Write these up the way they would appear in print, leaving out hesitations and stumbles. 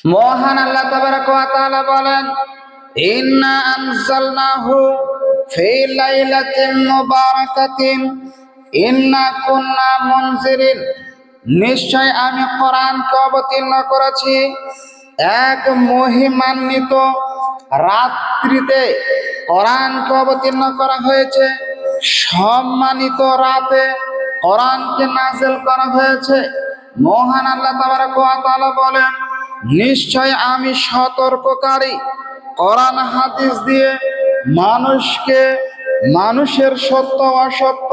মহান আল্লাহ তাবারাকা ওয়া তাআলা বলেন, ইন্না আনজালনাহু ফি লাইলাতিন মুবারাকাতিন ইন্না কুন্না মুনজিরিন। নিশ্চয় আমি কোরআনকে অবতীর্ণ করেছি এক মহিমান্বিত রাত্রিতে। কোরআনকে অবতীর্ণ করা হয়েছে সম্মানিত রাতে কোরআনকে নাযিল করা হয়েছে। মহান আল্লাহ তাবারাকা ওয়া তাআলা বলেন, নিশ্চয় আমি সতর্ককারী। কোরআন হাদিস দিয়ে মানুষকে মানুষের সত্য অসত্য,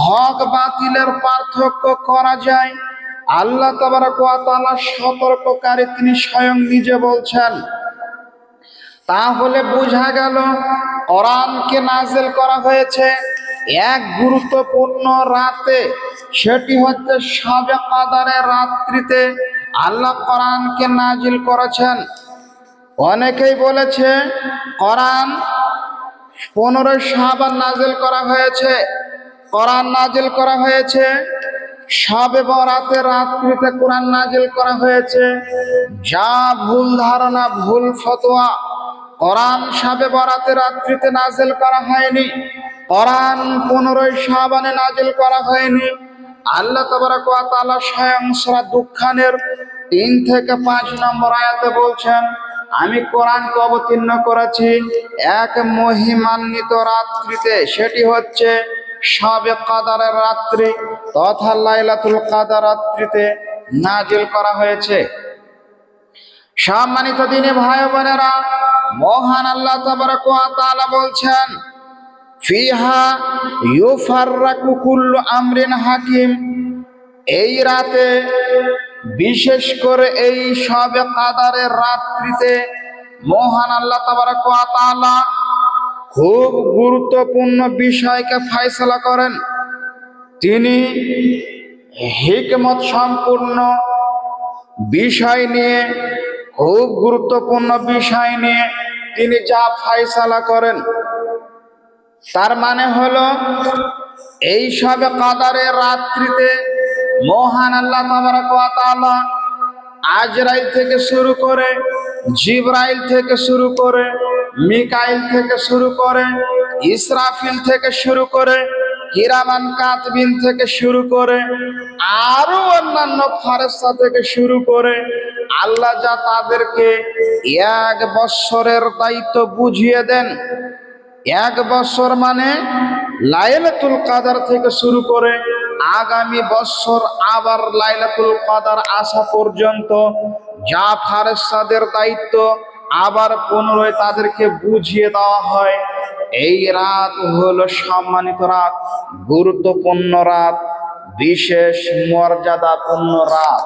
হক বাতিলের পার্থক্য করা যায়। আল্লাহ তাবারাকা ওয়া তাআলা সতর্ককারী, তিনি স্বয়ং নিজে বলছেন। তাহলে বোঝা গেল কোরআনকে নাযিল করা হয়েছে এক গুরুত্বপূর্ণ রাতে, সেটি হচ্ছে শবে কদরের রাত্রিতে আল্লাহ কোরআনকে নাযিল করেছেন। অনেকেই বলেছে কোরআন 15 শাবান নাযিল করা হয়েছে। কোরআন নাযিল করা হয়েছে শবে বরাতের রাত্রিতে, কোরআন নাযিল করা হয়েছে। যা ভুল ধারণা, ভুল ফতোয়া। কোরআন শবে বরাতের রাত্রিতে নাযিল করা হয়নি, কোরআন 15 শাবানে নাযিল করা হয়নি। আল্লাহ তাবারাকা ওয়া তাআলা স্বয়ং সূরা দুখানের 3 থেকে 5 নম্বর আয়াতে বলছেন, আমি কোরআনকে অবতীর্ণ করেছি এক মহিমান্বিত রাত্রিতে, সেটি হচ্ছে শবে কদরের রাত্রি তথা লাইলাতুল কদর রাত্রিতে নাযিল করা হয়েছে। সম্মানিত দিনী ভাই বোনেরা, মহান আল্লাহ তাবারাকা ওয়া তাআলা বলছেন, ফিহা ইউফাররাকু কুল্লু আমরিন হাকিম। এই রাতে, বিশেষ করে এই শবে কদরের রাত্রিতে মহান আল্লাহ তাবারাকা ওয়া তাআলা খুব গুরুত্বপূর্ণ বিষয়কে ফয়সালা করেন। তিনি হিকমত সম্পূর্ণ বিষয় নিয়ে, খুব গুরুত্বপূর্ণ বিষয় নিয়ে তিনি যা ফয়সালা করেন, তার মানে হলো এই শবে কদরের রাত্রিতে মহান আল্লাহ তাবারাকা ওয়া তাআলা আজরাইল থেকে শুরু করে, জিবরাইল থেকে শুরু করে, মিকাইল থেকে শুরু করে, ইসরাফিল থেকে শুরু করে, কিরামান কাতবিন থেকে শুরু করে, আরো অন্যান্য ফেরেশতা থেকে শুরু করে আল্লাহ যা তাদেরকে 1 বছরের দায়িত্ব বুঝিয়ে দেন। 1 বছর মানে লাইলাতুল কদর থেকে শুরু করে আগামী বছর আবার লাইলাতুল কদর আসা পর্যন্ত যা ফেরেশতাদের দায়িত্ব আবার পুনরায় তাদেরকে বুঝিয়ে দেওয়া হয়। এই রাত হলো সম্মানিত রাত, গুরুত্বপূর্ণ রাত, বিশেষ মর্যাদাপূর্ণ রাত।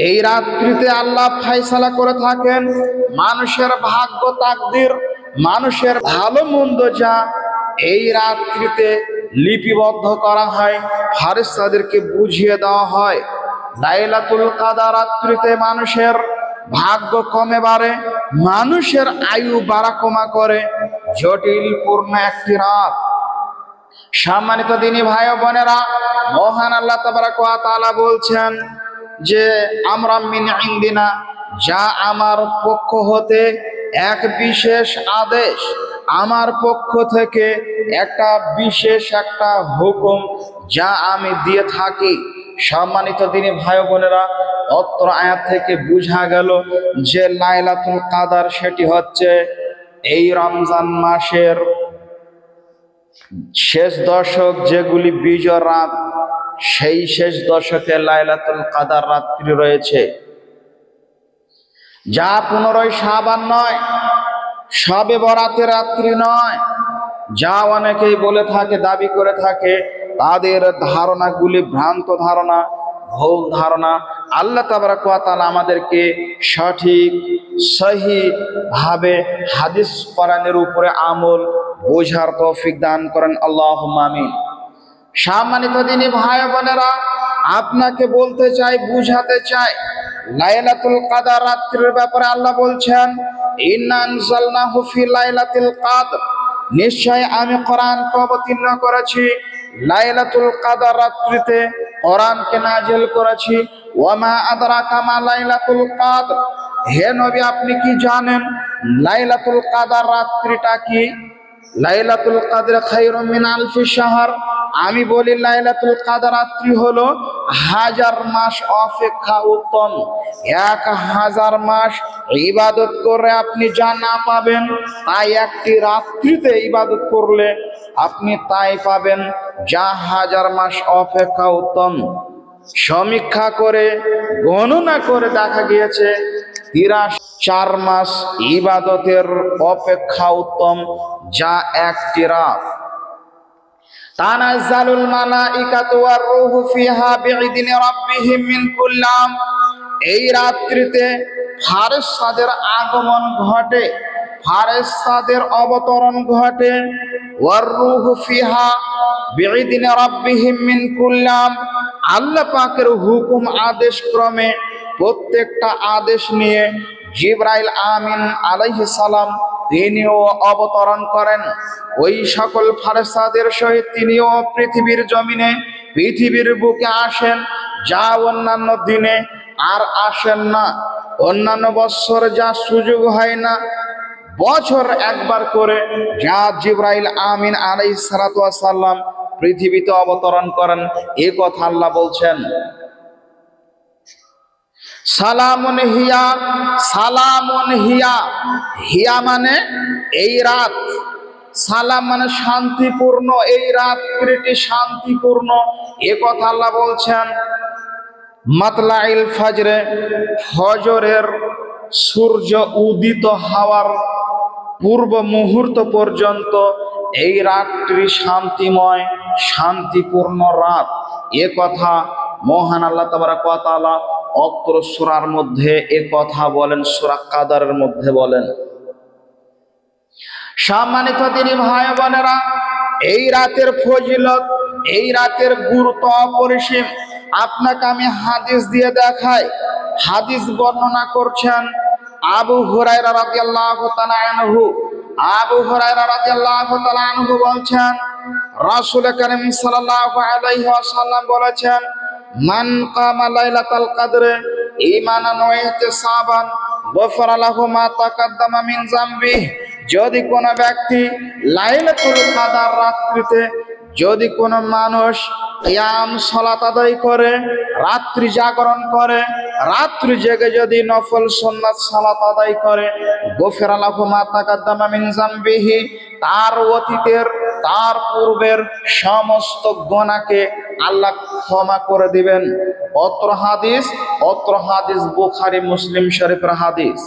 এই রাত্রিতে আল্লাহ ফয়সালা করে থাকেন মানুষের ভাগ্য, তাকদীর, মানুষের ভালো মন্দ যা এই রাত্রিতে লিপিবদ্ধ করা হয়, ফেরেশতাদেরকে বুঝিয়ে দেওয়া হয়। লাইলাতুল কদর রাত্রিতে মানুষের ভাগ্য কমে বাড়ে, মানুষের আয়ু বাড়া কমা করে, জটিলপূর্ণ একটি রাত। সম্মানিত দিনী ভাই ও বোনেরা, মহান আল্লাহ তাবারাকা ওয়া তাআলা বলছেন যে আমরা মিন ইনদিনা, যা আমার পক্ষ হতে এক বিশেষ আদেশ, আমার পক্ষ থেকে একটা বিশেষ একটা হুকুম যা আমি দিয়ে থাকি। সম্মানিত দিনী ভাই বোনেরা, অত্র আয়াত থেকে বোঝা গেল যে লাইলাতুল কদর সেটি হচ্ছে এই রমজান মাসের শেষ দশক, যেগুলি বিজয় রাত, সেই শেষ দশকে লাইলাতুল কদর রাত্রি রয়েছে, যা 15 শাবান নয়, শবে বরাতের রাত্রি নয়, যা অনেকেই বলে থাকে, দাবি করে থাকে। তাদের ধারণাগুলি ভ্রান্ত ধারণা, ভুল ধারণা। আল্লাহ তাবারাকা ওয়া তাআলা আমাদেরকে সঠিক সহি ভাবে হাদিস কোরআনের উপরে আমল বোঝার তৌফিক দান করেন, আল্লাহুম্মা আমিন। সম্মানিত দিনী ভাই বোনেরা, আপনাকে বলতে চাই, বুঝাতে চাই, লাইলাতুল কদর রাত্রির ব্যাপারে আল্লাহ বলছেন, ইন্না আনজালনাহু ফি লাইলাতুল কদর। নিশ্চয় আমি কোরআনকে অবতীর্ণ করেছি লাইলাতুল কদর রাত্রিতে কোরআনকে নাজিল করেছি। ওয়ামা আদরাকা মা লাইলাতুল কদর, হে নবী আপনি কি জানেন লাইলাতুল কদর রাত্রিটা কি? লাইলাতুল কদর খায়রুম মিন আলফি শাহর, আমি বলি লাইলাতুল কদর রাত্রি হলো 1000 মাস অপেক্ষা উত্তম। 1000 মাস ইবাদত করে আপনি যা না পাবেন, তাই একটি রাত্রিতে ইবাদত করলে আপনি তাই পাবেন যা 1000 মাস অপেক্ষা উত্তম। সমীক্ষা করে গণনা করে দেখা গিয়েছে 43 মাস ইবাদতের অপেক্ষা উত্তম, যা একটি রাত। তানাজ্জালুল মালাইকাতু ওয়ার রূহু ফিহা বিইذনি রাব্বিহিম মিন কুল্লি আমর, এই রাত্রিতে ফেরেশতাদের আগমন ঘটে, ফেরেশতাদের অবতরণ ঘটে। ওয়ার রূহু ফিহা বিইذনি রাব্বিহিম মিন কুল্লি আমর, আল্লাহ পাকের হুকুম আদেশ ক্রমে প্রত্যেকটা আদেশ নিয়ে জিবরাইল আমিন আলাইহিস সালাম তিনিও অবতরণ করেন। ওই সকল ফেরেশতাদের সহিত তিনিও পৃথিবীর জমিনে, পৃথিবীর বুকে আসেন, যা অন্যান্য দিনে আর আসেন না। অন্যান্য বছর যা সুযোগ হয় না, বছর একবার করে যা জিবরাইল আমিন আলাইহিস সালাতু ওয়াস সালাম পৃথিবীতে অবতরণ করেন, এই কথা আল্লাহ বলছেন। সালামুন হিয়া, সালামুন হিয়া, হিয়া মানে এই রাত, সালাম মানে শান্তিপূর্ণ, এই রাত্রিটি শান্তিপূর্ণ, এ কথা আল্লাহ বলছেন। মাতলাইল ফজরে, ফজরের সূর্য উদিত হওয়ার পূর্ব মুহূর্ত পর্যন্ত এই রাতটি শান্তিময়, শান্তিপূর্ণ রাত, এ কথা মহান আল্লাহ তাবারাক ওয়া তাআলা অত্র সূরার মধ্যে এ কথা বলেন, সূরা কাদরের মধ্যে বলেন। সম্মানিত দিনী ভাই বোনেরা, এই রাতের ফজিলত, এই রাতের গুরুত্ব অপরিসীম। আপনাকে আমি হাদিস দিয়ে দেখাই। হাদিস বর্ণনা করছেন আবু হুরায়রা রাদিয়াল্লাহু তাআলা আনহু। আবু হুরায়রা রাদিয়াল্লাহু তাআলা আনহু বলছেন, রাসূল কারীম সাল্লাল্লাহু আলাইহি ওয়াসাল্লাম বলেছেন, মান কামা লাইলাতুল কদরে ঈমানান ওয়া ইহতিসাবান গফারা লাহু মা তাকাদ্দামা মিন যামবিহি, যদি কোনো ব্যক্তি লাইলাতুল কদর রাত্রিতে, যদি কোনো মানুষ কিয়াম সালাত আদায় করে, রাত্রি জাগরণ করে, রাত্রি জেগে যদি নফল সুন্নাত সালাত আদায় করে, গফিরা লাহু মা তাকাদ্দামা মিন যামবিহি, তার অতীতের, তার পূর্বের সমস্ত গুনাহকে আল্লাহ ক্ষমা করে দিবেন। অত্র হাদিস বুখারী মুসলিম শরীফের হাদিস।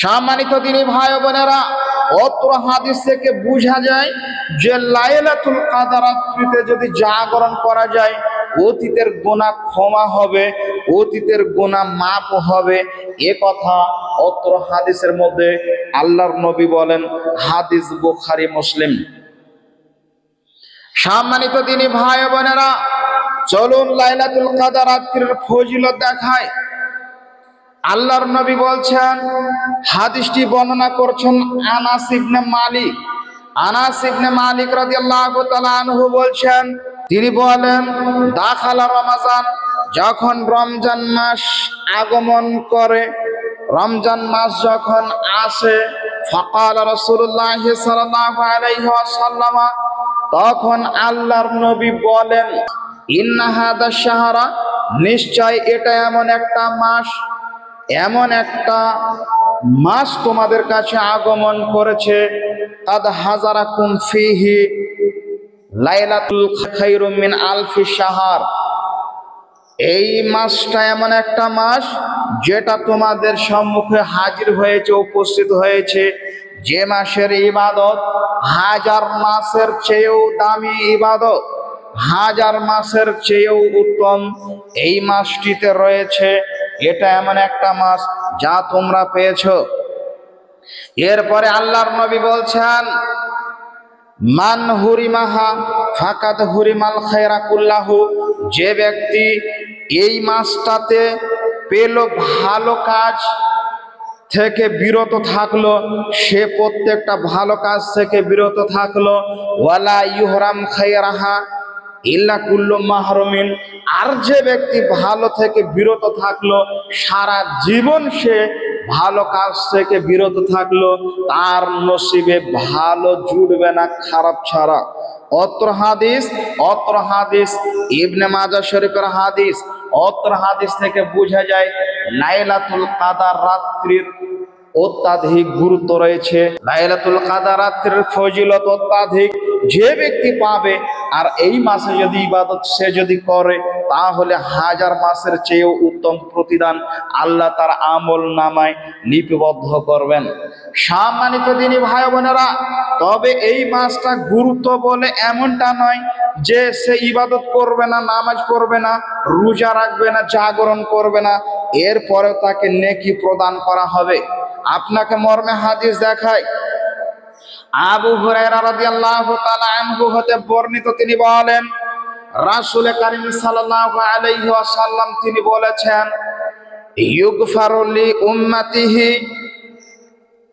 সম্মানিত দিনী ভাই বোনেরা, অত্র হাদিস থেকে বোঝা যায় যে লাইলাতুল কদর রাত্রিতে যদি জাগরণ করা যায়, অতীতের গুনাহ ক্ষমা হবে, অতীতের গুনাহ মাফ হবে, এ কথা অত্র হাদিসের মধ্যে আল্লাহর নবী বলেন। হাদিস বুখারী মুসলিম। সম্মানিত দিনী ভাই বোনেরা, চলুন লাইলাতুল কদর রাত্রির ফজিলত দেখায়। আল্লাহর নবী বলছেন, হাদিসটি বর্ণনা করছেন আনাস ইবনে মালিক। আনাস ইবনে মালিক রাদিয়াল্লাহু তাআলা আনহু বলছেন, তিনি বলেন, দাখালা রমাজান, যখন রমজান মাস আগমন করে, রমজান মাস যখন আসে, ফাকাল রাসূলুল্লাহ সাল্লাল্লাহু আলাইহি ওয়াসাল্লাম, তখন আল্লাহর নবী বলেন, ইন্না হাদা শাহরা, নিশ্চয় এটা এমন একটা মাস, এমন একটা মাস তোমাদের কাছে আগমন করেছে, কাদ হাজারাকুম ফিহি লাইলাতুল খায়রুম মিন আলফি শাহর, এই মাসটা এমন একটা মাস যেটা তোমাদের সম্মুখে হাজির হয়েছে, উপস্থিত হয়েছে, যে মাসের ইবাদত 1000 মাসের চেয়েও দামি ইবাদত, 1000 মাসের চেয়েও উত্তম এই মাসটিতে রয়েছে। এটা এমন একটা মাস যা তোমরা পেয়েছো। এরপরে আল্লাহর নবী বলছেন, মান হুরিমাহা ফাকাদ হুরিমাল খায়রা কুল্লাহু, যে ব্যক্তি এই মাসটাতে পেল, ভালো কাজ থেকে বিরত থাকলো, সে প্রত্যেকটা ভালো কাজ থেকে বিরত থাকলো। ওয়ালা ইহরাম খায়রাহা, ইল্লা কুল্লু মাহরুমিন, আর যে ব্যক্তি ভালো থেকে বিরত থাকলো, সারা জীবন সে ভালো কাজ থেকে বিরত থাকলো, তার নসিবে ভালো জুড়বে না খারাপ ছাড়া। অত্র হাদিস ইবনে মাজাহ শরীফের হাদিস। অত্র হাদিস থেকে বোঝা যায় লাইলাতুল কাদার রাত্রির অত্যাধিক গুরুত্ব রয়েছে। লাইলাতুল কাদার রাত্রির ফজিলত অত্যাধিক, যে ব্যক্তি পাবে আর এই মাসে যদি ইবাদত সে যদি করে, তাহলে হাজার মাসের চেয়েও উত্তম প্রতিদান আল্লাহ তার আমল নামায় লিপিবদ্ধ করবেন। সম্মানিত দিনী ভাই বোনেরা, তবে এই মাসটা গুরুত্ব বলে এমনটা নয় যে সে ইবাদত করবে না, নামাজ পড়বে না, রোজা রাখবে না, জাগরণ করবে না, এরপরেও তাকে নেকি প্রদান করা হবে। আপনাকে মর্মে হাদিস দেখায়। আবু হুরায়রা রাদিয়াল্লাহু তাআলা আনহু হতে বর্ণিত, তিনি বলেন রাসূল কারীম সাল্লাল্লাহু আলাইহি ওয়াসাল্লাম তিনি বলেছেন, ইউগফারু লি উম্মতিহি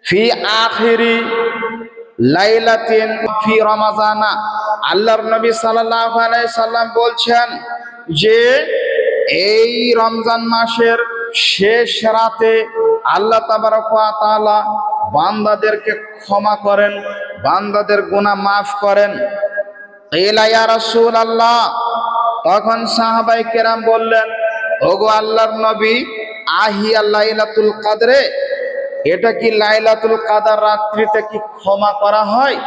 ফি আখিরি লাইলাতিন ফি রমাজানা। আল্লাহর নবী সাল্লাল্লাহু আলাইহি সাল্লাম বলছেন যে এই রমজান মাসের শেষ রাতে আল্লাহ তাবারক ওয়া তাআলা বান্দাদেরকে ক্ষমা করেন, বান্দাদের গুনাহ মাফ করেন। কিলা ইয়া রাসূলুল্লাহ, তখন সাহাবায়ে কেরাম বললেন, ওগো আল্লাহর নবী, আহিয়া লাইলাতুল কদরে, এটা কি লাইলাতুল কাদার রাত্রিতে কি ক্ষমা করা হয়?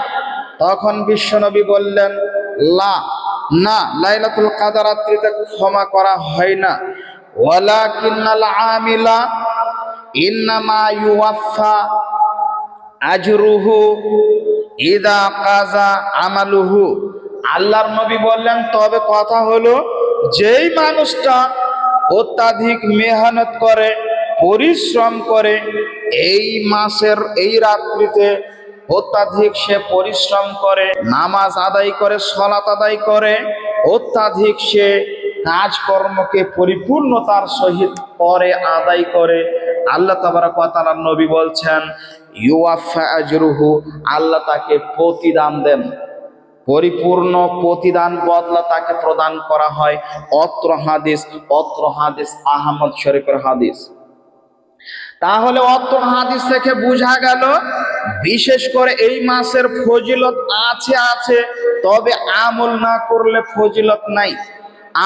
তখন বিশ্বনবী বললেন, না, লাইলাতুল কাদার রাত্রিতে ক্ষমা করা হয় না। ওয়ালাকিন্নাল আমিলা ইন্নামা ইউওয়াফা আজরুহু ইদা কাজা আমালুহু। আল্লাহর নবী বললেন, তবে কথা হলো, যেই মানুষটা অত্যাধিক মেহনত করে, পরিশ্রম করে, এই মাসের এই রাত্রিতে অত্যাধিক সে পরিশ্রম করে, নামাজ আদায় করে, সালাত আদায় করে, অত্যাধিক সে কাজকর্মকে পরিপূর্ণতার সহিত করে, আদায় করে, আল্লাহ তাবারক ওয়া তাআলা নবী বলছেন ইউওয়াফা আজরুহু, আল্লাহ তাকে প্রতিদান দেন, পরিপূর্ণ প্রতিদান বদলা তাকে প্রদান করা হয়। অত্র হাদিস আহমদ শরীফের হাদিস। তাহলে অত্র হাদিস থেকে বোঝা গেল, বিশেষ করে এই মাসের ফজিলত আছে, তবে আমল না করলে ফজিলত নাই,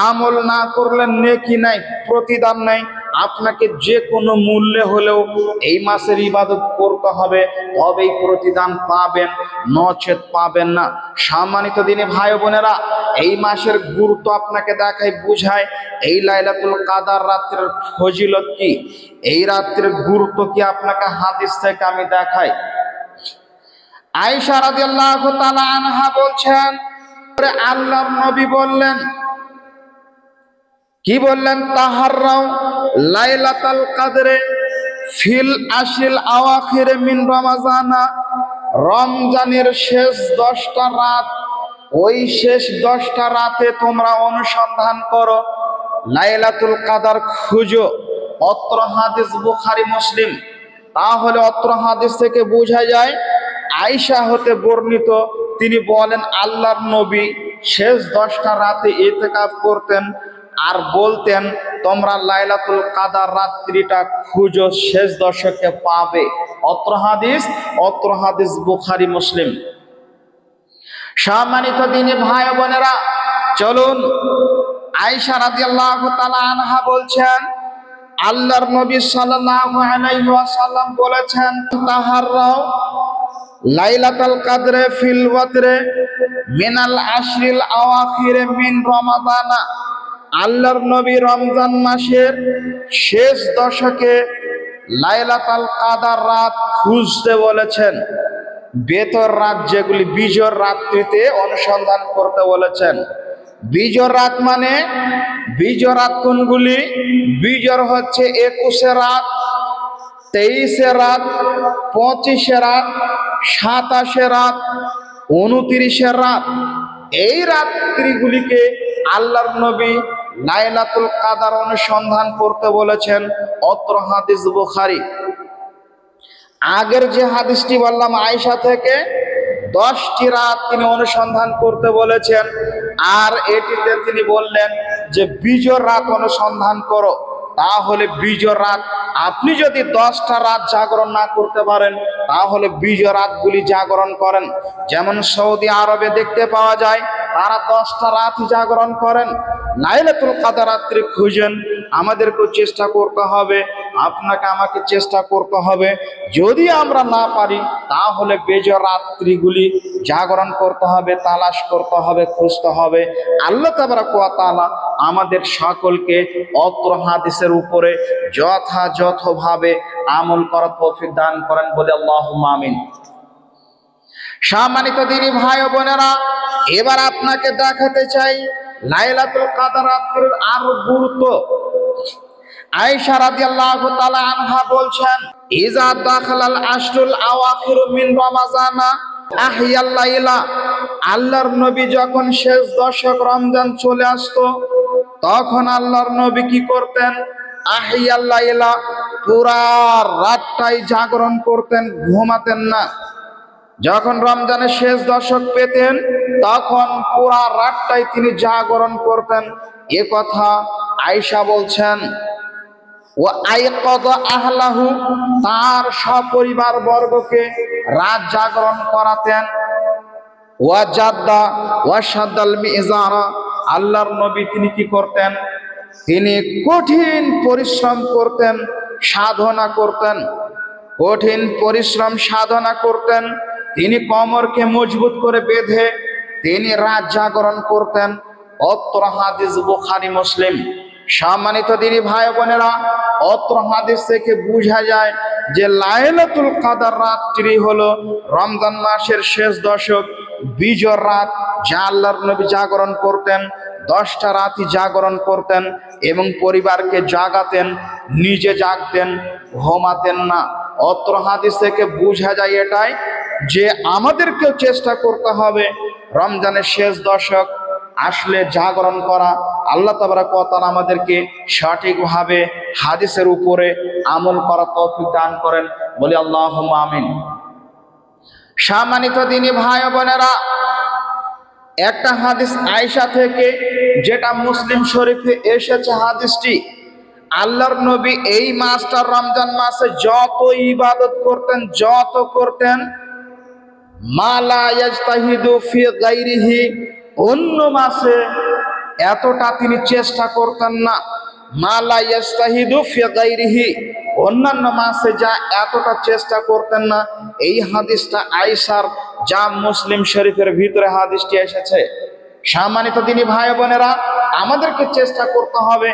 আমল না করলে নেকি নাই, প্রতিদান নাই। আপনাকে যে কোনো মূল্যে হলেও এই মাসের ইবাদত করতে হবে, তবেই প্রতিদান পাবেন, নচেত পাবেন না। সম্মানিত দিনী ভাই বোনেরা, এই মাসের গুরুত্ব আপনাকে দেখায়, বুঝায়। এই লাইলাতুল কাদার রাত্রের ফজিলত কি, এই রাত্রের গুরুত্ব কি, আপনাকে হাদিস থেকে আমি দেখাই। আয়েশা রাদিয়াল্লাহু তাআলা আনহা বলছেন, আল্লাহর নবী বললেন, কি বললেন? তাহাররাও লাইলাতুল কদরে ফিল আশিল আওয়াখির মিন রমাজানা, রমজানের শেষ 10টা রাত, ওই শেষ 10টা রাতে তোমরা অনুসন্ধান করো, লাইলাতুল কদর খুঁজো। অত্র হাদিস বুখারী মুসলিম। তাহলে অত্র হাদিস থেকে বোঝা যায়, আয়েশা হতে বর্ণিত, তিনি বলেন আল্লাহর নবী শেষ 10টা রাতে ইতিকাফ করতেন আর বলতেন, তোমরা লাইলাতুল কাদার রাত্রিটা খুঁজো, শেষ দশকে পাবে। অত্র হাদিস বুখারী মুসলিম। সম্মানিত দিনী ভাই বোনেরা, চলুন, আয়েশা রাদিয়াল্লাহু তাআলা আনহা বলছেন, আল্লাহর নবী সাল্লাল্লাহু আলাইহি ওয়াসাল্লাম বলেছেন, তাহাররাও লাইলাতুল কদরে ফিল ওয়াতরে মিনাল আশরিল আওয়াখির মিন রমাদানা। আল্লাহর নবী রমজান মাসের শেষ দশকে লাইলাতুল কাদার রাত খুঁজতে বলেছেন, বেতর রাত যেগুলি বিজোর রাত্রিতে অনুসন্ধান করতে বলেছেন। বিজোর রাত মানে, বিজোর রাত কোনগুলি? বিজোর হচ্ছে 21 রাত, 23 রাত, 25 রাত, 27 রাত, 29 রাত। এই রাত্রিগুলিকে আল্লাহর নবী লাইলাতুল কাদার অনুসন্ধান করতে বলেছেন। অত্র হাদিস বুখারী। আগের যে হাদিসটি বললাম আয়েশা থেকে, 10টি রাত তিনি অনুসন্ধান করতে বলেছেন, আর এটিতে তিনি বললেন যে বিজোড় রাত অনুসন্ধান করো। তাহলে বিজোড় রাত, আপনি যদি 10টা রাত জাগরণ না করতে পারেন তাহলে বিজোড় রাতগুলি জাগরণ করেন। যেমন সৌদি আরবে দেখতে পাওয়া যায় তারা 10টা রাত জাগরণ করেন। লাইলাতুল কদর রাত্রি খুঁজেন। আমাদেরকেও চেষ্টা করতে হবে, আপনাকে আমাকে চেষ্টা করতে হবে। যদি আমরা না পারি তাহলে বেজোড় রাত্রিগুলি জাগরণ করতে হবে, তালাশ করতে হবে, খুঁজতে হবে। আল্লাহ তাবারাক ওয়া তাআলা আমাদের সকলকে অত্র হাদিসের উপরে যথাযথভাবে আমল করার তৌফিক দান করেন বলে আল্লাহুম্মা আমিন। সম্মানিত দিনী ভাই ও বোনেরা, এবার আপনাকে দেখাতে চাই লাইলাতুল কদর রাত্রির আরো গুরুত্ব। আয়েশা রাদিয়াল্লাহু তাআলা আনহা বলছেন, ইজা দাখালাল আশরুল আওয়াখির মিন রমাজানা আহিয়াল লাইলা। আল্লাহর নবী যখন শেষ দশক রমজান চলে আসতো তখন আল্লাহর নবী কি করতেন? আহিয়াল লাইলা, পুরা রাতটাই জাগরণ করতেন, ঘুমাতেন না। যখন রমজানের শেষ দশক পেতেন তখন পুরা রাতটাই তিনি জাগরণ করতেন। এ কথা আয়েশা বলছেন। ও আইকাদ আহলাহু, তার সপরিবার বর্গকে রাত জাগরণ করাতেন। ওয়া জাদ্দা ওয়া শাদ্দাল মিজারা, আল্লাহর নবী তিনি কি করতেন? তিনি কঠিন পরিশ্রম করতেন, সাধনা করতেন, কঠিন পরিশ্রম সাধনা করতেন। তিনি কোমরকে মজবুত করে বেঁধে তিনি রাত জাগরণ করতেন। অত্র হাদিস বুখারী মুসলিম। সম্মানিত দিনী ভাই বোনেরা, অত্র হাদিস থেকে বোঝা যায় যে লাইলাতুল কদর রাত্রি হলো রমজান মাসের শেষ দশক, বিজোড় রাত, যা আল্লাহর নবী জাগরণ করতেন। 10টা রাতই জাগরণ করতেন এবং পরিবারকে জাগাতেন, নিজে জাগতেন, ঘুমাতেন না। অত্র হাদিস থেকে বোঝা যায় এটাই যে আমাদেরকেও চেষ্টা করতে হবে রমজানের শেষ দশক আসলে জাগরণ করা। আল্লাহ তাবারাক ওয়া তাআলা আমাদেরকে সঠিকভাবে হাদিসের উপরে আমল করার তৌফিক দান করেন বলি আল্লাহুম্মা আমিন। সম্মানিত দিনী ভাই ও বোনেরা, একটা হাদিস আয়েশা থেকে যেটা মুসলিম শরীফে এসেছে, হাদিসটি আল্লাহর নবী এই মাসটা রমজান মাসে যত ইবাদত করতেন, যত করতেন, মা লা ইয়াজতাহিদু ফি গায়রিহি, অন্য মাসে এতটা তিনি চেষ্টা করতেন না। মা লা ইয়াজতাহিদু ফি গায়রিহি, অন্যান্য মাসে যা এতটা চেষ্টা করতেন না। এই হাদিসটা আয়েশার, যা মুসলিম শরীফের ভিতরে হাদিসটি এসেছে। সম্মানিত দিনী ভাই বোনেরা, আমাদেরকে চেষ্টা করতে হবে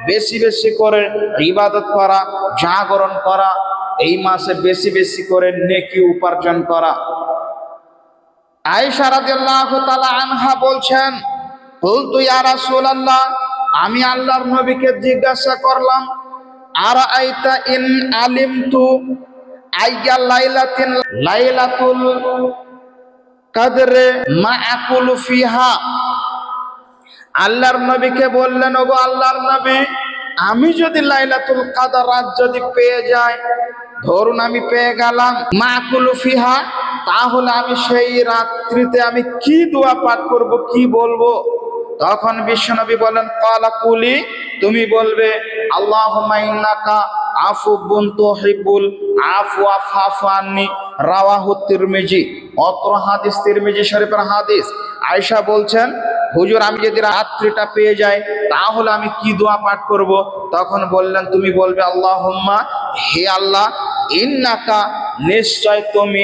বেশি বেশি করে ইবাদত করা, জাগরণ করা, এই মাসে বেশি বেশি করে নেকি উপার্জন করা। আয়েশা রাদিয়াল্লাহু তাআলা আনহা বলছেন, কুলতু ইয়া রাসূলুল্লাহ, আমি আল্লাহর নবীকে জিজ্ঞাসা করলাম, আরাআইতা ইন আলিমতু আইয়া লাইলাতিন লাইলাতুল কদরে মা আকুলু ফিহা। আল্লাহর নবীকে বললেন, ওগো আল্লাহর নবী, আমি যদি লাইলাতুল কদর রাত যদি পেয়ে যাই, ধরুন আমি পেয়ে গেলাম, মা আকুলু ফিহা, তাহলে আমি সেই রাত্রিতে আমি কি দোয়া পাঠ করব, কি বলবো? তখন বিশ্বনবী বলেন, ক্বালা কুলি, তুমি বলবে আল্লাহুম্মা ইন্নাকা আফুবুন তুহিব্বুল আফওয়া ফাফু আন্নি, রাওয়াহু তিরমিজি। অত্র হাদিস তিরমিজি শরীফের হাদিস। আয়েশা বলছেন, হুজুর আমি যদি রাত্রিটা পেয়ে যাই তাহলে আমি কি দোয়া পাঠ করব? তখন বললেন, তুমি বলবে আল্লাহুম্মা, হে আল্লাহ, ইন্নাকা, নিশ্চয় তুমি,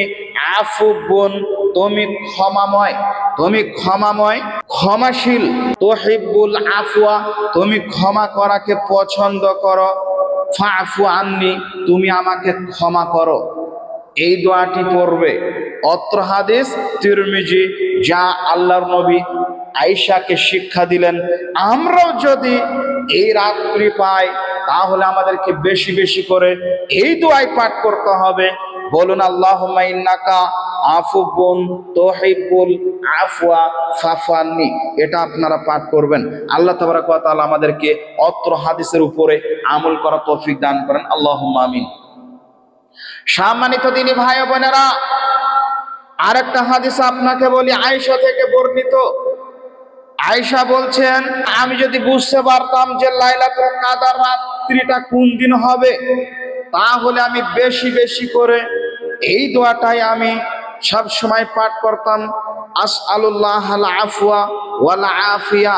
আফুবুন, তুমি ক্ষমাময়, তুমি ক্ষমাময়, ক্ষমাশীল, তুহিব্বুল আফওয়া, তুমি ক্ষমা করাকে পছন্দ করো, ফাফু আন্নি, তুমি আমাকে ক্ষমা করো। এই দোয়াটি পড়বে। অত্র হাদিস তিরমিজি, যা আল্লাহর নবী আয়েশাকে শিক্ষা দিলেন। আমরাও যদি এই রাত্রি পাই তাহলে আমাদেরকে বেশি বেশি করে এই দোয়াই পাঠ করতে হবে। বলুন, আল্লাহুম্মা ইন্নাকা আফুবুন তুহিব্বুল আফওয়া ফাফু আন্নি। এটা আপনারা পাঠ করবেন। আল্লাহ তাবারাক ওয়া তাআলা আমাদেরকে অত্র হাদিসের উপরে আমল করার তৌফিক দান করেন। আল্লাহুম্মা আমিন। সম্মানিত দিনী ভাই বোনেরা, আরেকটা হাদিস আপনাকে বলি, আয়েশা থেকে বর্ণিত। আয়েশা বলছেন, আমি যদি বুঝতে পারতাম যে লাইলাতুল কাদর রাত্রিটা কোন দিন হবে, তাহলে আমি বেশি বেশি করে এই দোয়াটাই আমি সব সময় পাঠ করতাম, আসআলুল্লাহ আল আফওয়া ওয়াল আফিয়া,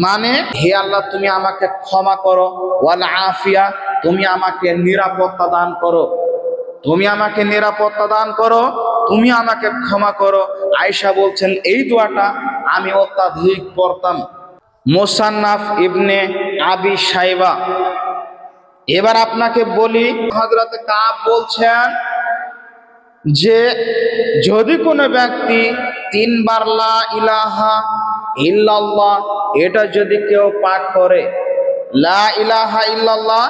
মানে হে আল্লাহ তুমি আমাকে ক্ষমা করো, ওয়াল আফিয়া তুমি আমাকে নিরাপত্তা দান করো, তুমি আমাকে নিরাপত্তা দান করো, তুমি আমাকে ক্ষমা করো। আয়েশা বলছেন এই দোয়াটা আমি অত্যাধিক পড়তাম। মুসান্নাফ ইবনে আবি শাইবা। এবার আপনাকে বলি, হযরত কাব বলছেন যে যদি কোনো ব্যক্তি তিনবার লা ইলাহা ইল্লাল্লাহ এটা যদি কেউ পাঠ করে, লা ইলাহা ইল্লাল্লাহ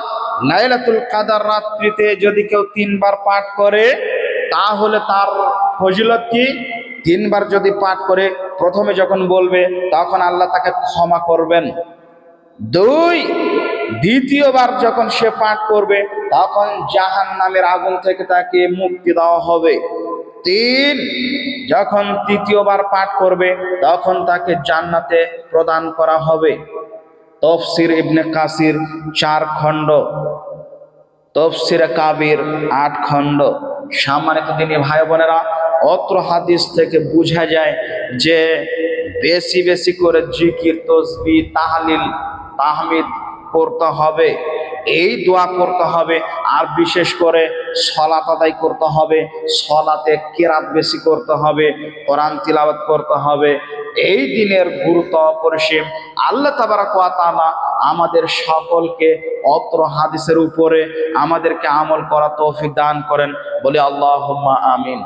লাইলাতুল কাদর রাত্রিতে যদি কেউ তিনবার পাঠ করে, তাহলে তার ফজিলত কি? তিনবার যদি পাঠ করে, প্রথমে যখন বলবে তখন আল্লাহ তাকে ক্ষমা করবেন। দুই, দ্বিতীয়বার যখন সে পাঠ করবে তখন জাহান্নামের আগুন থেকে তাকে মুক্তি দেওয়া হবে। তিন, যখন তৃতীয়বার পাঠ করবে তখন তাকে জান্নাতে প্রদান করা হবে। তাফসীর ইবনে কাসির 4 খণ্ড, তাফসীর কাবির 8 খণ্ড। সম্মানিত দিনী ভাই বোনেরা, অত্র হাদিস থেকে বোঝা যায় যে বেশি বেশি করে জিকির, তাসবিহ, তাহলিল, তাহমিদ করতে হবে, এই দোয়া করতে হবে। আর বিশেষ করে সালাত আদায় করতে হবে, সালাতে কিরাত বেশি করতে হবে, কোরআন তিলাওয়াত করতে হবে। এই দিনের গুরুত্ব অপরিসীম। আল্লাহ তাবারক ওয়া তাআলা আমাদের সকলকে অত্র হাদিসের উপরে আমাদেরকে আমল করা তৌফিক দান করেন, বলে আল্লাহুম্মা আমিন।